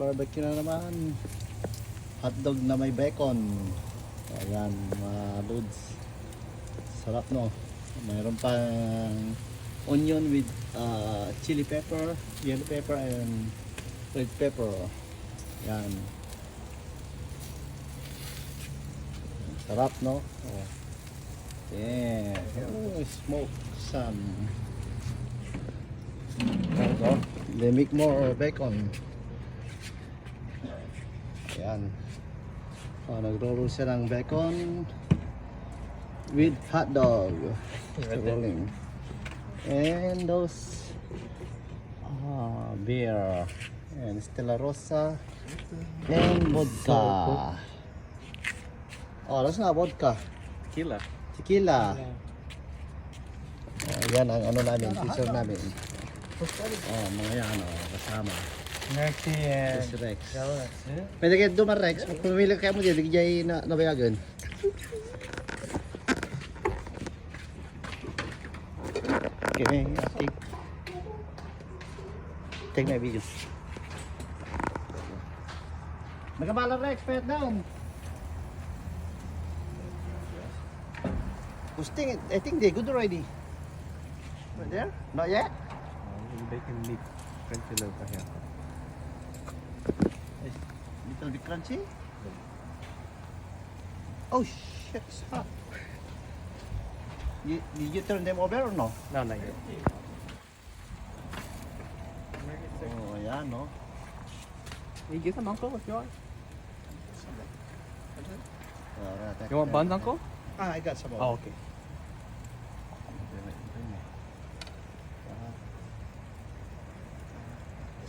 barbecue na naman. Hotdog na may bacon. Ayan, mga loads. Sarap, no? Mayroon pang onion with chili pepper, yellow pepper, and red pepper. Ayan. Sarap, no? Oh. Yeah. Oh, smoke some. Ito. They make more bacon. Ayan. Oh, nagro-roll siya ng bacon with hot dog. Rolling. And those beer and Stella Rosa and vodka. Oh, that's not vodka. Tequila. Tequila. Yan ang ano namin, teaser namin. Oh, mga yan, kasama. Merci and Si Rex. Rex. Pwede kayo duman, Rex. Kung pumili kayo mo dyan, digay na nabayagan. Okay, take my video. Nagabala, Rex. Payat down. Gusting, I think they're good already. Right there? Not yet? Bacon meat. Crunchy lang pa here. Little bit crunchy? Oh shit, it's hot. Did you turn them over or no? No, not yet. Oh, ayan, no? You get some, Uncle, if you want. Alright, You want buns, Uncle? Ah, I got some. Oh, okay.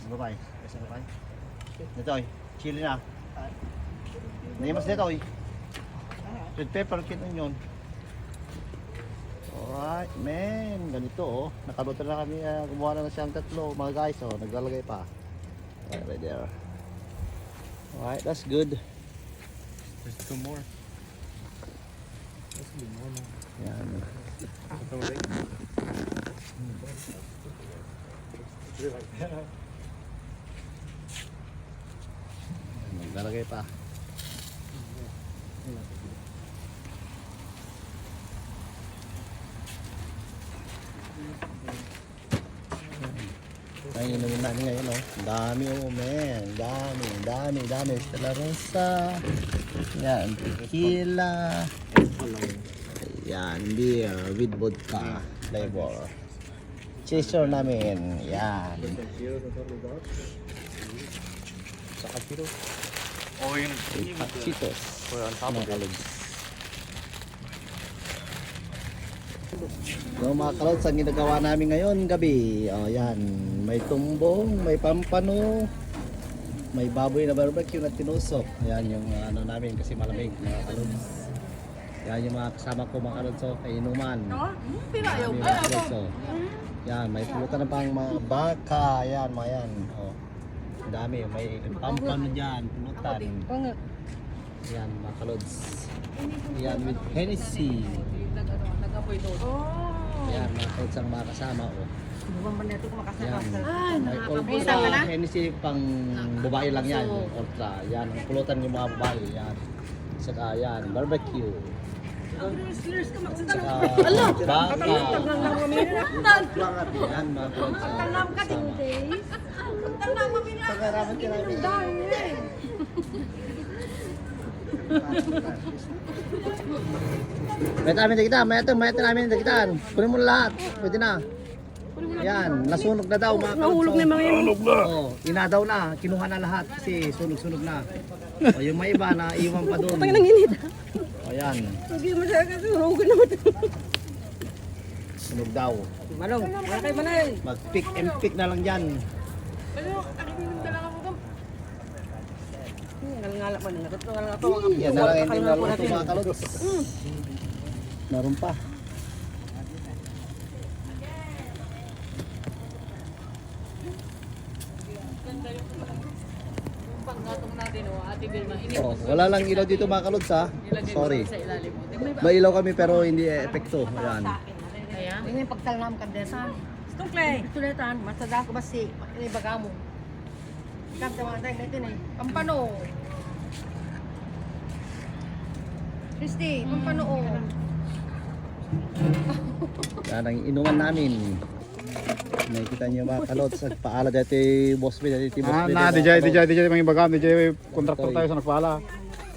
Bye-bye. Kasi bye-bye. Nitoy, chili na. Nahimas nitoy. Red pepper, kit onion. Alright, man. Ganito, oh. Nakaluto na kami. Gumawa na siyang tatlo, mga guys. Oh, naglalagay pa. Right there. Alright, that's good. There's two more. There's two more. Yan. Naglalagay pa. Ay, inumin namin ngayon, oh. Dami, oh, man. Dami. Stella Rosa. Yan, tequila. Yan, beer with vodka flavor. Chaser namin. Yan. Saka kilo. Oh, yun. Cheetos. We're on top of it. So mga kalods, ang ginagawa namin ngayon gabi, yan, may tumbong, may pampano, may baboy na barbecue na tinusok. Ayan yung ano namin kasi malamig mga kalods. Yan yung mga kasama ko mga kalods, so kainuman. Marami mga kalods, so. Yan, may pulutan na pang mga baka, yan mga yan. Oh. Ang dami, may pampano dyan, pulutan. Yan mga kalods. Yan with Hennessy. Yan, mga kalods ang mga kasama ko. Yan, may ultra Hennessy pang babae lang yan, yung ultra. Yan, ang pulutan yung mga babae. Yan, saka yan, barbecue. Saka baka. Yan, mga kalods ang kasama. Pagkaraman ka namin. Mayat namin nakitaan. Kunin mo lahat. Pwede na. Yan, nasunog na daw mga kalotso. Nahulog na yung mga yan. Oh, inadaw na, kinuha na lahat kasi sunog-sunog na. O yung may iba na iwan pa doon. Pag nanginit. O yan, Sige mo sa akin. Surugan naman. sunog daw. Malong, wala kayo manay. Mag-pick and pick na lang dyan. Ngalangala man. Ngalangala to. Yan na lang hindi naluto mga kalotso. Meron pa. Panggatong natin, Ate Vilma. Oh, wala lang ilaw dito mga kalods ha. Sorry. Sa ilalim mo. May ilaw kami pero hindi epekto. Ayan. Kaya? Ini yung pagtalam ka desa. Itong clay. Ito na tan. Masada ko ba si. Ini baga mo. Kamtawa tayo natin eh. Pampano. Christy, pampano. Yan ang inuman namin. Nakikita niyo mga kalods, nagpaala dati boss B, dati boss B. DJ mga bagam, DJ kontraktor tayo sa nagpala.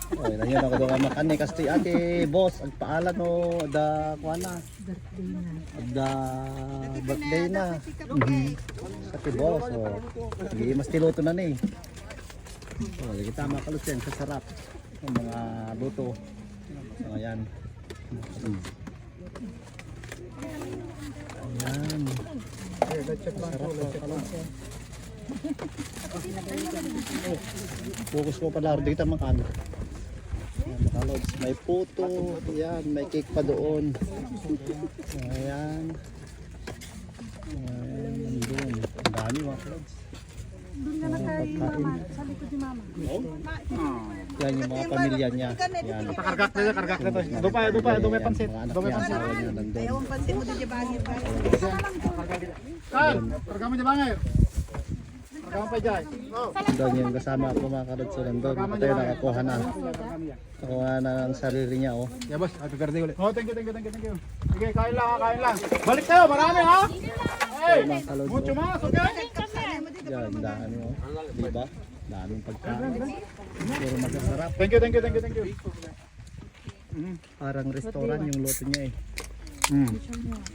Oh, nandiyan ako doon makan eh kasi ate boss, nagpaala no da kuana. Da birthday na. Ate boss, oh. Sige, mas tiluto na ni. Oh, kita mga kalods yan, kasarap. Ang mga luto. So, ayan. Ayan. Sarap mga kalods. Focus ko pala, di kita makan. Ayan, mga kalods. May puto, ayan, may cake pa doon. Ayan. Ayan, nandun. Ang dami mga kalods. Pagkain. Yan yung mga pamilya niya. Yan. Kargak na to. Dupay pansit. Dupay pansit. Ayaw ang Pansin mo din yung bangin ba? Kan, karga mo di bangay. Karga mo pa jay. Doon yung kasama ko mga kalods. So nandun. Ito yung nakakuha na. Nakakuha na ng sarili niya. Oh. Ya boss, happy birthday ulit. Oh, thank you. Sige, kain lang. Balik tayo, marami ha. Hey, Mga kalods. mucho Oh. mas, okay? Yan, dami oh. Diba? Daming pagkain. Puro masasarap. Thank you. Parang restaurant yung luto niya eh.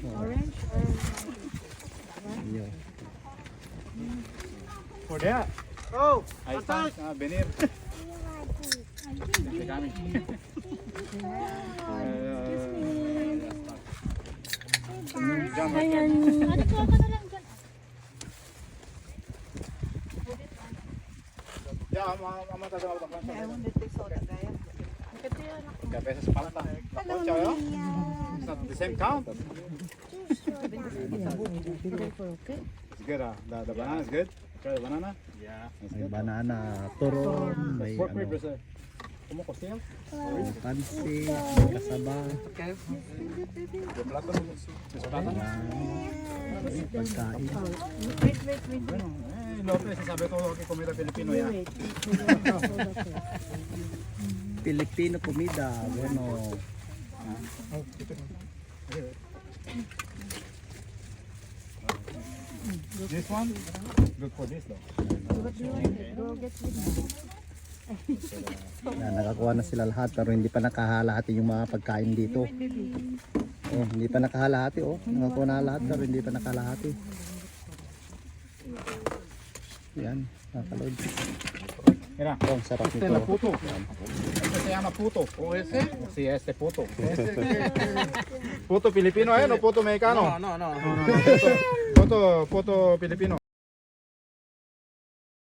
Orange or For that. Oh, ahí está. Venir. Ya, vamos a hacer otra cosa. Que a veces falta. La concha, ¿no? It's not the same count. It's good. The banana is good. Try the banana. Yeah. It's May good. banana, turon, may Pork ano, ribs. ¿Cómo costilla? pansit, may kasaba. De plátano. ¿Es plátano? Yan. Pagkain. Bueno, López se sabe todo lo que comida filipino ya. Filipino comida. Bueno. This one, good for this though. Yan, nakakuha na sila lahat pero hindi pa nakahalahati yung mga pagkain dito. Oh, hindi pa nakahalahati oh. Nakakuha na lahat pero hindi pa nakalahati. Yan, nakaload. Mira, Oh, sarap este es la nito. puto. Este se llama puto. ¿O ese? Sí, este puto. ¿Puto filipino no puto mexicano? No. Puto filipino.